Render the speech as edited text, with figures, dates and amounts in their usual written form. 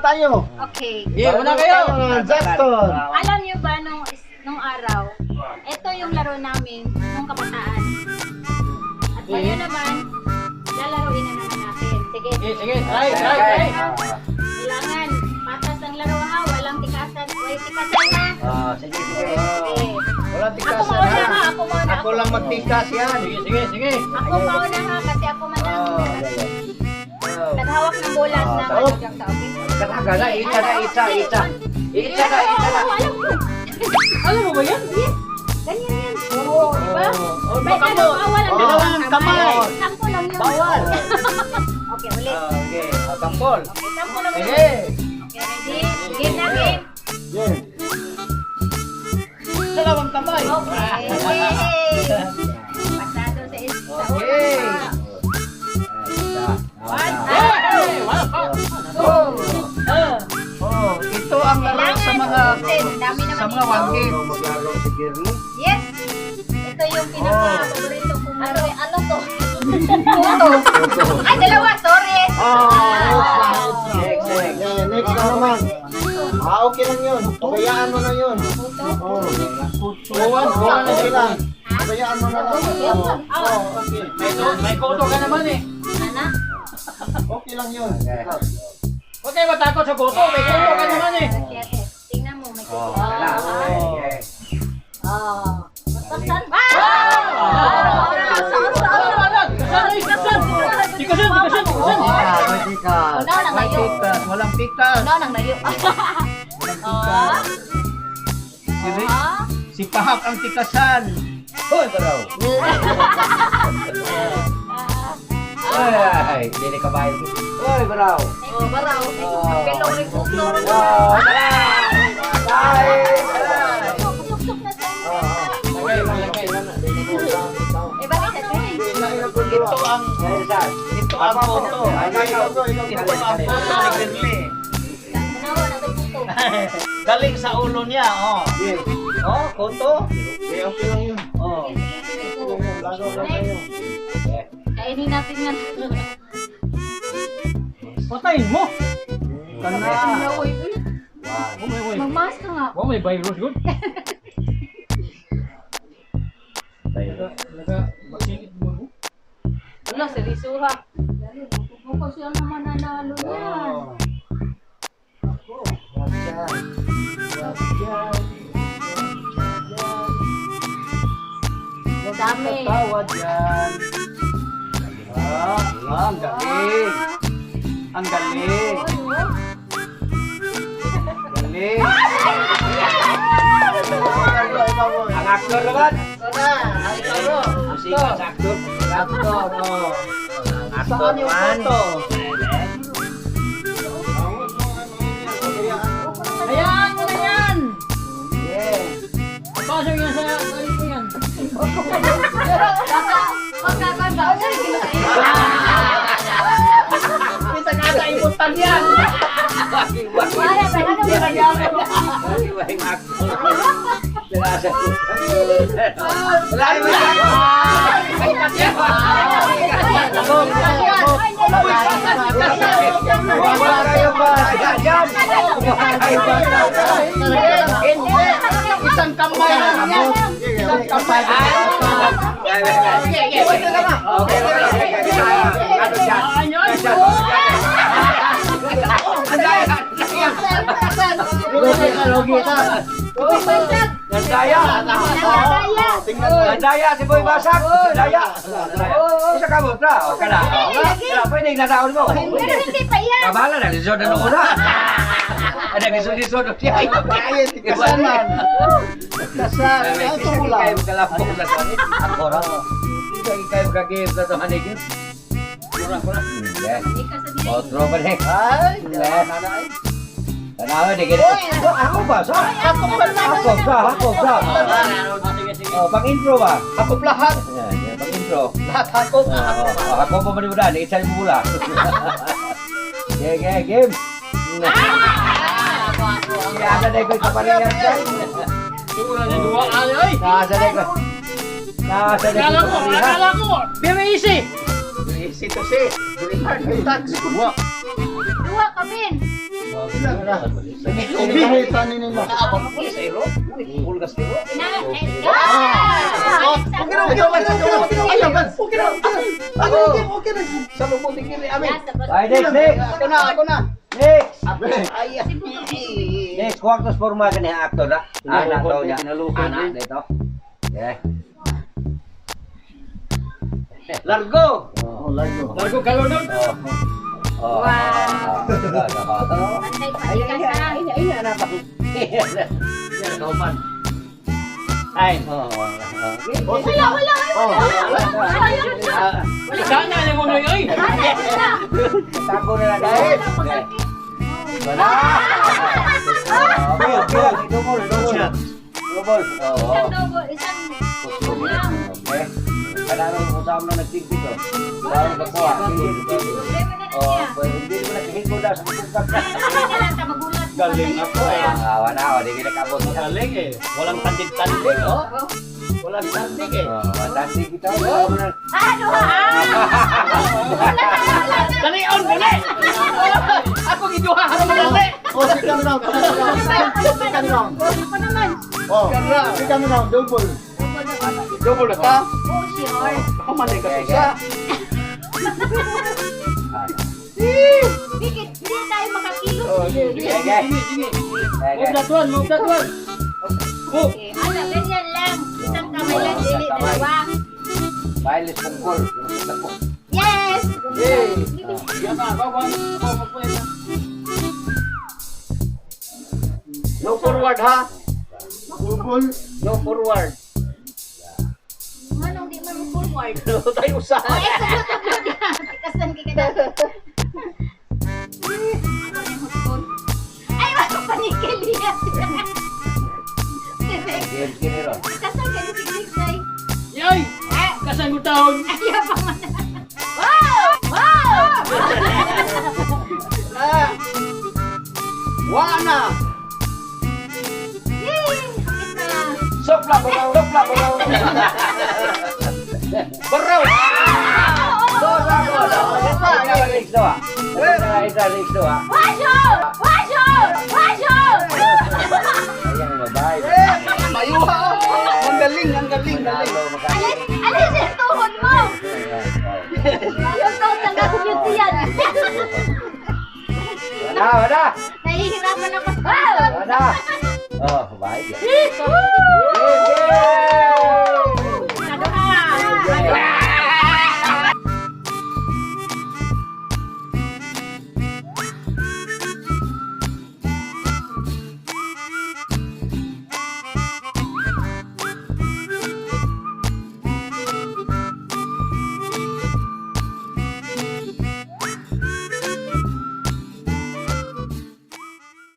tayo. Okay. Una kayo. Jackson. Alam niyo ba nung araw, ito yung laro namin nung kabataan. At ngayon naman, lalaroin na naman natin. Sige. Sige, try. Kailangan, patas ang laro ha. Walang tikasan. Way tikasan ha. Sige. Sige. Wala Ako tikasan mauna ha. ha. Ako mauna. Ako lang magtikas yan. Sige. Ako mauna ha. Kasi ako man ang naghawak ng bola na hanggang sa okay. Kataga na, isa na. Alam mo ba yan? Yes. Ganyan yan. Oo. Diba? May baka ano, mo. bawal ang Dalawang kamay. Sampo lang yun. Bawal. Okay, ulit. Okay, tampol. Okay, sampo lang yun. Sige. Okay, ready? Game na game. Dalawang kamay. Okay. Pasado sa Okay. One, Oh, ito ang laro sa mga wangit. Yes. Ito yung pinaka-paborito kong laro. Ano to? Puto. Ay, dalawa. Sorry. Next na naman. Okay lang yun. Pabayaan mo na yun. Puto. Buwan na sila. Pabayaan mo na lang. Okay. May koto ka naman eh. Ana? Okay lang yun. Huwag kayo matakot sa koto. May koto ka naman eh. Tingnan mo. May kuto. Pasan. Tikasan. Walang pikas. Ano nang layo? Si Pahak ang tikasan. Hoy, baraw. Ay, dili ka ba? Hoy, baraw. Oh, baraw. Pelong rin kuto. Kusok-kusok na sa bakit ito? Ito ang photo. Ito ang photo ni Kirli. Tanawa na ba kuto? Galing sa ulo niya, oh. Oh, photo. Okay lang yun. Oh. Kainin natin yan. Patayin mo. Kana. Magmas ka nga. Wow, may virus good. Wala, serisuha. Mukhang siya naman nanalo yan. Dami. Tawad yan. Ang galing. Ang galing. Galing. Ang aktor naman. Musika sa aktor. Aktor, oh. Aktor man. Hayaan mo na yan. Yeah. Pasok yan sa kayo ko yan. Bisa nga sa ibutan yan. Isang kamay lang yan. Isang kamay. Nandaya si Boy Basak. Nandaya. Isa ka mo na. O kana. Pwede nanaon mo. Pero hindi pa yan. Kabala na lisod na nung una. Ada lisod-lisod siya. Kaya tikasanan. Kasal. Ito mula. Kayo kalapok na sa akin. Ako ra. Kayo kagame sa to hanigin. Pura. Otro pa rin. Ay. Tanawa di gini. Ako ba? Ako sa. Oh, pang intro ba? Ako lahat. Yan, pang intro. Lahat ako. Ako pa manimulan, isa mo mula. Game. Kaya na ko kaparingan sa. Siguro na dua ay. Nasa na ko. Akala ko. Very easy. Easy to say. Dua. Dua ka, Ben. Pinahitan ni nila. Ay, next. Ako na. Next. Ay, Next, kuwaktos forma ka niya actor na. Anak daw niya. Anak dito. Okay. Largo! Oh, largo. Largo kalunod! Oh. Wow. Oh. Pantay-pantay ka sa. Ay, anak pa. Yan, kaupan. Ay. Wala. Sana niya mo noy, oy! Tago na lang dahil. Wala. Double. Isang double lang. Okay. Kadang mo sa mga nagtigpit ko. Dahil kakuha. Problema na Oh, niya. hindi mo nakikita ko daw sa kumpag ka. Hindi lang ka magulat. Galing ako eh. Wala, di kinakabot. Galing eh. Walang tandig-tandig, oh. Walang tandig eh. Tandig kita. Ano ha? Dali, on, dali! Ako giduha ka naman dali! Oh, second round. Second round. Ako naman. Oh, second round. Double. Double na ka? Oh, sure. Ako man ka sa. Bigit, hindi tayo makakilos. Move that one, move that one. Move. Okay, ano, ganyan lang. Isang kamay lang, dili, dalawa. Bailes pungkol. Yes! Yan na, bawang. No forward ha? Double. No forward. Manong di man forward. No tayo sa. Ay, sabot-sabot yan. Tikasan ka na. Ay, wala panikil yan. Game kiniro. Tikasan ka na siglisay. Yay! Kasan mo taon? Ayaw pa man. Wow! Wow! Wana! Yay! Kapit na. Sopla, baraw! Baraw! Washo! Washo! Washo! Mayuha! Ang galing! Alis yung tuhod mo! Yung tuhod ng gagulit yan. Wala. Nahihirapan ako. Wow! Oh, baik ya. Woo!